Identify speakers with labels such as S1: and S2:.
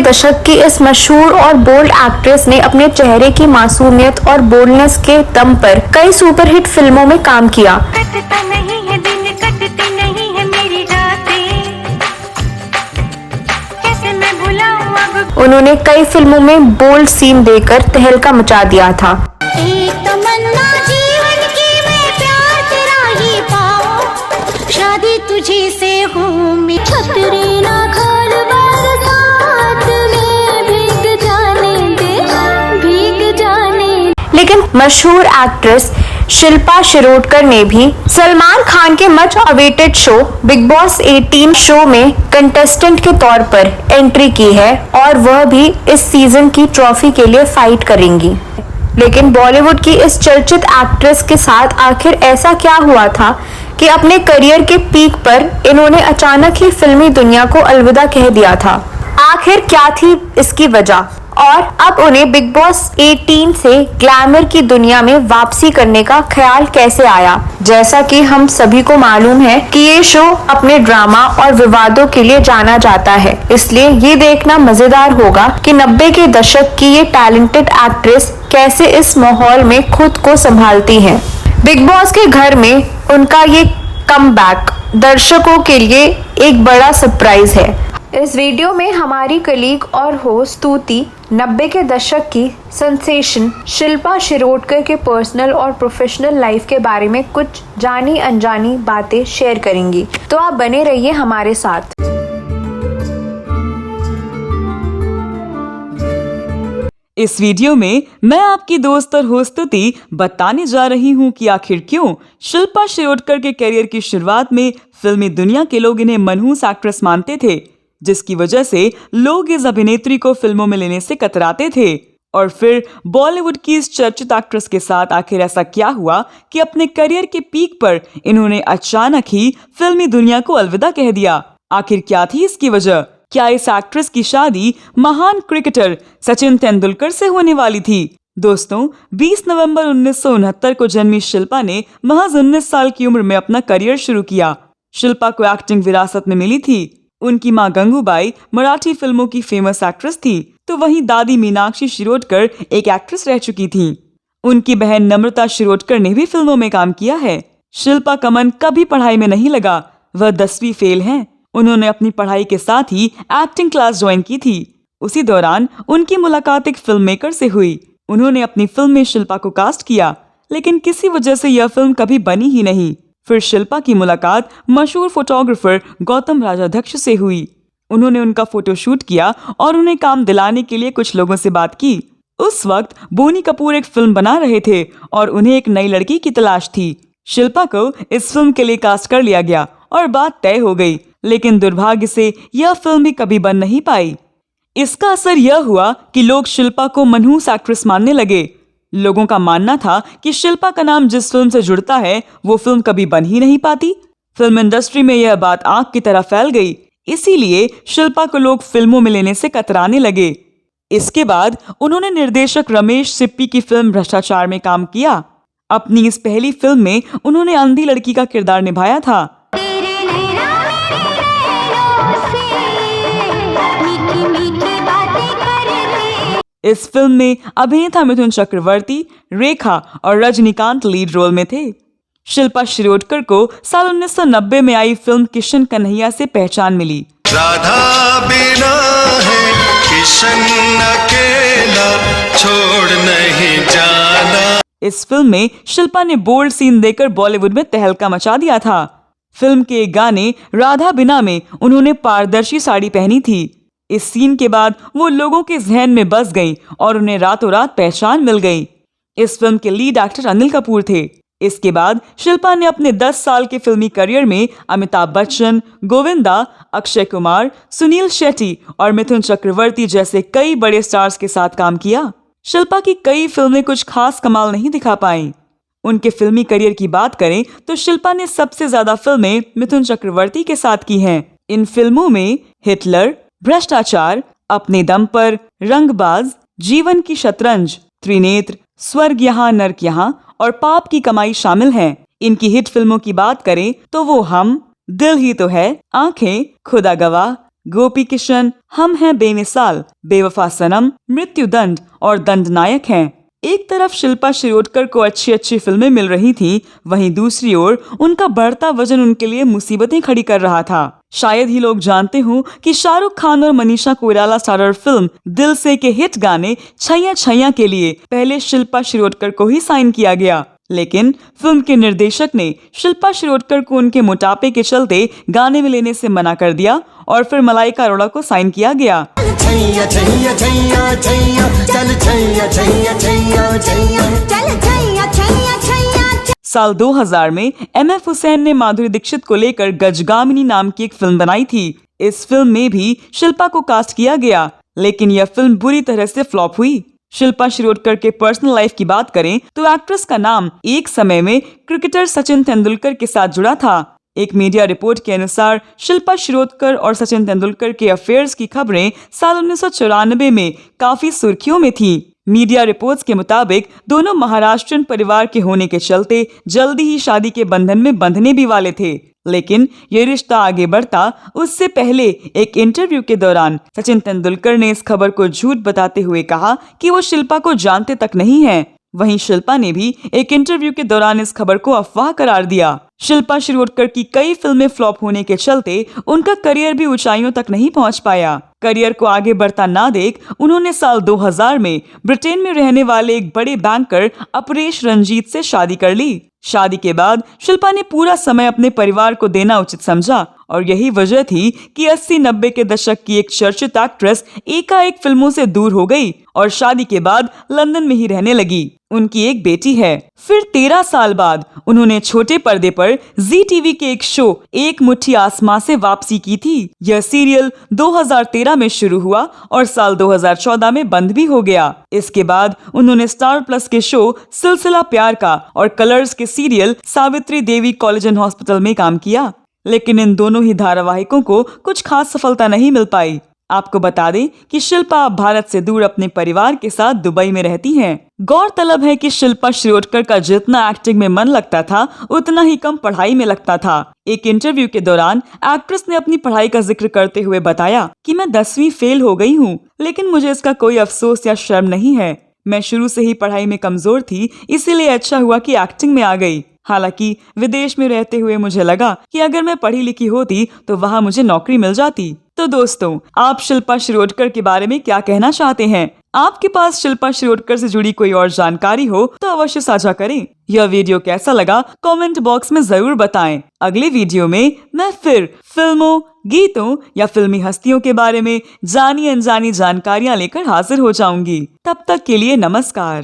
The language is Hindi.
S1: दशक की इस मशहूर और बोल्ड एक्ट्रेस ने अपने चेहरे की मासूमियत और बोल्डनेस के दम पर कई सुपरहिट फिल्मों में काम किया।
S2: कटता नहीं है दिन, कटती नहीं है मेरी रातें, कैसे मैं भुलाऊं अब।
S1: उन्होंने कई फिल्मों में बोल्ड सीन देकर तहलका मचा दिया था।
S2: एक तमन्ना जीवन की मैं प्यार तेरा ही पाऊं, शादी तुझे से हो मैं छतरी ना खाल बरसात में भीग जाने दे, भीग जाने।
S1: लेकिन मशहूर एक्ट्रेस शिल्पा शिरोडकर ने भी सलमान खान के much awaited show big boss 18 show में कंटेस्टेंट के तौर पर एंट्री की है और वह भी इस सीजन की ट्रॉफी के लिए फाइट करेंगी। लेकिन बॉलीवुड की इस चर्चित एक्ट्रेस के साथ आखिर ऐसा क्या हुआ था कि अपने करियर के पीक पर इन्होंने अचानक ही फिल्मी दुनिया को अलविदा कह दिया था। आखिर क्या थी इसकी वजह और अब उन्हें बिग बॉस 18 से ग्लैमर की दुनिया में वापसी करने का ख्याल कैसे आया? जैसा कि हम सभी को मालूम है कि ये शो अपने ड्रामा और विवादों के लिए जाना जाता है, इसलिए ये देखना मजेदार होगा कि 90 के दशक की ये टैलेंटेड एक्ट्रेस कैसे इस माहौल में खुद को संभालती है। बिग बॉस के घर में उनका ये कमबैक दर्शकों के लिए एक बड़ा सरप्राइज है। इस वीडियो में हमारी कलीग और होस्ट स्तुति 90 के दशक की सेंसेशन शिल्पा शिरोडकर के पर्सनल और प्रोफेशनल लाइफ के बारे में कुछ जानी अनजानी बातें शेयर करेंगी, तो आप बने रहिए हमारे साथ।
S3: इस वीडियो में मैं आपकी दोस्त और होस्ट स्तुति बताने जा रही हूँ कि आखिर क्यों शिल्पा शिरोडकर के करियर की शुरुआत में फिल्मी दुनिया के लोग इन्हें मनहूस एक्ट्रेस मानते थे, जिसकी वजह से लोग इस अभिनेत्री को फिल्मों में लेने से कतराते थे। और फिर बॉलीवुड की इस चर्चित एक्ट्रेस के साथ आखिर ऐसा क्या हुआ कि अपने करियर के पीक पर इन्होंने अचानक ही फिल्मी दुनिया को अलविदा कह दिया? आखिर क्या थी इसकी वजह? क्या इस एक्ट्रेस की शादी महान क्रिकेटर सचिन तेंदुलकर से होने वाली थी? दोस्तों, 20 नवंबर 1969 को जन्मी शिल्पा ने महज 19 साल की उम्र में अपना करियर शुरू किया। शिल्पा को एक्टिंग विरासत में मिली थी। उनकी मां गंगूबाई मराठी फिल्मों की फेमस एक्ट्रेस थी, तो वहीं दादी मीनाक्षी शिरोडकर एक एक्ट्रेस रह चुकी थी। उनकी बहन नम्रता शिरोडकर ने भी फिल्मों में काम किया है। शिल्पा का मन कभी पढ़ाई में नहीं लगा, वह 10वीं फेल हैं। उन्होंने अपनी पढ़ाई के साथ ही एक्टिंग क्लास ज्वाइन की थी। उसी दौरान उनकी मुलाकात एक फिल्म मेकर से हुई। उन्होंने अपनी फिल्म में शिल्पा को कास्ट किया, लेकिन किसी वजह से यह फिल्म कभी बनी ही नहीं। फिर शिल्पा की मुलाकात मशहूर फोटोग्राफर गौतम राजाध्यक्ष से हुई। उन्होंने उनका फोटो शूट किया और उन्हें काम दिलाने के लिए कुछ लोगों से बात की। उस वक्त बोनी कपूर एक फिल्म बना रहे थे और उन्हें एक नई लड़की की तलाश थी। शिल्पा को इस फिल्म के लिए कास्ट कर लिया गया और बात तय हो गई, लेकिन दुर्भाग्य से यह फिल्म भी कभी बन नहीं पाई। इसका असर यह हुआ कि लोग शिल्पा को मनहूस एक्ट्रेस मानने लगे। लोगों का मानना था कि शिल्पा का नाम जिस फिल्म से जुड़ता है वो फिल्म कभी बन ही नहीं पाती। फिल्म इंडस्ट्री में यह बात आग की तरह फैल गई, इसीलिए शिल्पा को लोग फिल्मों में लेने से कतराने लगे। इसके बाद उन्होंने निर्देशक रमेश सिप्पी की फिल्म भ्रष्टाचार में काम किया। अपनी इस पहली फिल्म में उन्होंने अंधी लड़की का किरदार निभाया था। इस फिल्म में अभिनेता मिथुन चक्रवर्ती, रेखा और रजनीकांत लीड रोल में थे। शिल्पा शिरोडकर को साल 1990 में आई फिल्म किशन कन्हैया से पहचान मिली।
S4: राधा बिना है किशन अकेला, छोड़ नहीं जाना।
S3: इस फिल्म में शिल्पा ने बोल्ड सीन देकर बॉलीवुड में तहलका मचा दिया था। फिल्म के गाने राधा बिना में उन्होंने पारदर्शी साड़ी पहनी थी। इस सीन के बाद वो लोगों के जहन में बस गई और उन्हें रातों रात पहचान मिल गई। इस फिल्म के लीड एक्टर अनिल कपूर थे। इसके बाद शिल्पा ने अपने 10 साल के फिल्मी करियर में अमिताभ बच्चन, गोविंदा, अक्षय कुमार, सुनील शेट्टी और मिथुन चक्रवर्ती जैसे कई बड़े स्टार्स के साथ काम किया। शिल्पा की कई फिल्में कुछ खास कमाल नहीं दिखा पाईं। उनके फिल्मी करियर की बात करें तो शिल्पा ने सबसे ज्यादा फिल्में मिथुन चक्रवर्ती के साथ की हैं। इन फिल्मों में हिटलर, भ्रष्टाचार, अपने दम पर, रंगबाज, जीवन की शतरंज, त्रिनेत्र, स्वर्ग यहाँ नर्क यहाँ और पाप की कमाई शामिल हैं। इनकी हिट फिल्मों की बात करें तो वो हम, दिल ही तो है, आंखें, खुदा गवाह, गोपी किशन, हम हैं बेमिसाल, बेवफा सनम, मृत्युदंड और दंडनायक हैं। एक तरफ शिल्पा शिरोडकर को अच्छी अच्छी फिल्में मिल रही थीं, वहीं दूसरी ओर उनका बढ़ता वजन उनके लिए मुसीबतें खड़ी कर रहा था। शायद ही लोग जानते हों कि शाहरुख खान और मनीषा कोइराला स्टारर फिल्म दिल से के हिट गाने छैया छैया के लिए पहले शिल्पा शिरोडकर को ही साइन किया गया, लेकिन फिल्म के निर्देशक ने शिल्पा शिरोडकर को उनके मोटापे के चलते गाने में लेने से मना कर दिया और फिर मलाइका अरोड़ा को साइन किया गया।
S2: छैया छैया छैया छैया चल छैया छैया छैया छैया चल छैया छैया छैया।
S3: साल 2000 में MF हुसैन ने माधुरी दीक्षित को लेकर गजगामिनी नाम की एक फिल्म बनाई थी। इस फिल्म में भी शिल्पा को कास्ट किया गया, लेकिन यह फिल्म बुरी तरह से फ्लॉप हुई। शिल्पा शिरोडकर के पर्सनल लाइफ की बात करें तो एक्ट्रेस का नाम एक समय में क्रिकेटर सचिन तेंदुलकर के साथ जुड़ा था। एक मीडिया रिपोर्ट के अनुसार शिल्पा शिरोडकर और सचिन तेंदुलकर के अफेयर्स की खबरें साल 1994 में काफी सुर्खियों में थीं। मीडिया रिपोर्ट्स के मुताबिक दोनों महाराष्ट्रियन परिवार के होने के चलते जल्दी ही शादी के बंधन में बंधने भी वाले थे, लेकिन ये रिश्ता आगे बढ़ता उससे पहले एक इंटरव्यू के दौरान सचिन तेंदुलकर ने इस खबर को झूठ बताते हुए कहा कि वो शिल्पा को जानते तक नहीं हैं। वहीं शिल्पा ने भी एक इंटरव्यू के दौरान इस खबर को अफवाह करार दिया। शिल्पा शिरोडकर की कई फिल्में फ्लॉप होने के चलते उनका करियर भी ऊंचाइयों तक नहीं पहुंच पाया। करियर को आगे बढ़ता ना देख उन्होंने साल 2000 में ब्रिटेन में रहने वाले एक बड़े बैंकर अपरेश रंजीत से शादी कर ली। शादी के बाद शिल्पा ने पूरा समय अपने परिवार को देना उचित समझा और यही वजह थी कि 80-90 के दशक की एक चर्चित एक्ट्रेस एकाएक फिल्मों से दूर हो गई और शादी के बाद लंदन में ही रहने लगी। उनकी एक बेटी है। फिर 13 साल बाद उन्होंने छोटे पर्दे पर जी टीवी के एक शो एक मुट्ठी आसमां से वापसी की थी। यह सीरियल 2013 में शुरू हुआ और साल 2014 में बंद भी हो गया। इसके बाद उन्होंने स्टार प्लस के शो सिलसिला प्यार का और कलर्स के serial Savitri Devi college and hospital में काम किया, लेकिन इन दोनों ही धारावाहिकों को कुछ खास सफलता नहीं मिल पाई। आपको बता दें कि शिल्पा भारत से दूर अपने परिवार के साथ दुबई में रहती हैं। गौरतलब है कि शिल्पा शिरोडकर का जितना एक्टिंग में मन लगता था उतना ही कम पढ़ाई में लगता था। एक इंटरव्यू के दौरान एक्ट्रेस ने अपनी पढ़ाई का जिक्र करते हुए बताया कि मैं 10वीं फेल हो गई हूँ, लेकिन मुझे इसका कोई अफसोस या शर्म नहीं है। मैं शुरू से ही पढ़ाई में कमजोर थी, इसीलिए अच्छा हुआ कि एक्टिंग में आ गई। हालांकि विदेश में रहते हुए मुझे लगा कि अगर मैं पढ़ी लिखी होती तो वहाँ मुझे नौकरी मिल जाती। तो दोस्तों, आप शिल्पा शिरोडकर के बारे में क्या कहना चाहते हैं? आपके पास शिल्पा शिरोडकर से जुड़ी कोई और जानकारी हो तो अवश्य साझा करें। यह वीडियो कैसा लगा कमेंट बॉक्स में जरूर बताएं। अगले वीडियो में मैं फिर फिल्मों, गीतों या फिल्मी हस्तियों के बारे में जानी अनजानी जानकारियां लेकर हाजिर हो जाऊंगी। तब तक के लिए नमस्कार।